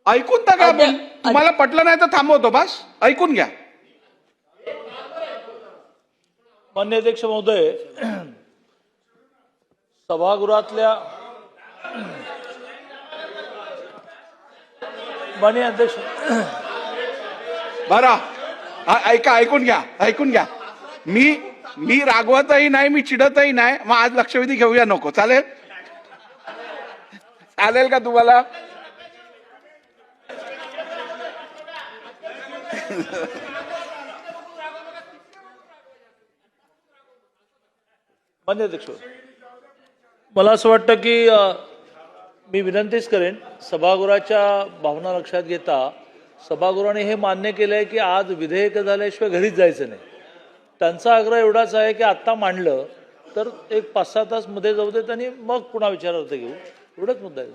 ऐकून तर घ्या. तुम्हाला पटलं नाही तर थांबवतो. बस ऐकून घ्या. मान्य अध्यक्ष महोदय, सभागृहातल्या मान्य अध्यक्ष बरं ऐका, ऐकून घ्या, ऐकून घ्या. मी रागवतही नाही, मी चिडतही नाही. मग आज लक्षवेधी घेऊया नको. चालेल? चालेल का तुम्हाला? मान्य अध्यक्ष, मला असं वाटतं की मी विनंतीच करेन, सभागृहाच्या भावना लक्षात घेता सभागृहाने हे मान्य केलं आहे की आज विधेयक झाल्याशिवाय घरीच जायचं नाही. त्यांचा आग्रह एवढाच आहे की आत्ता मांडलं तर एक 5-6 तास मध्ये जाऊ देत आणि मग पुन्हा विचारार्थ घेऊ. एवढाच मुद्दा आहे.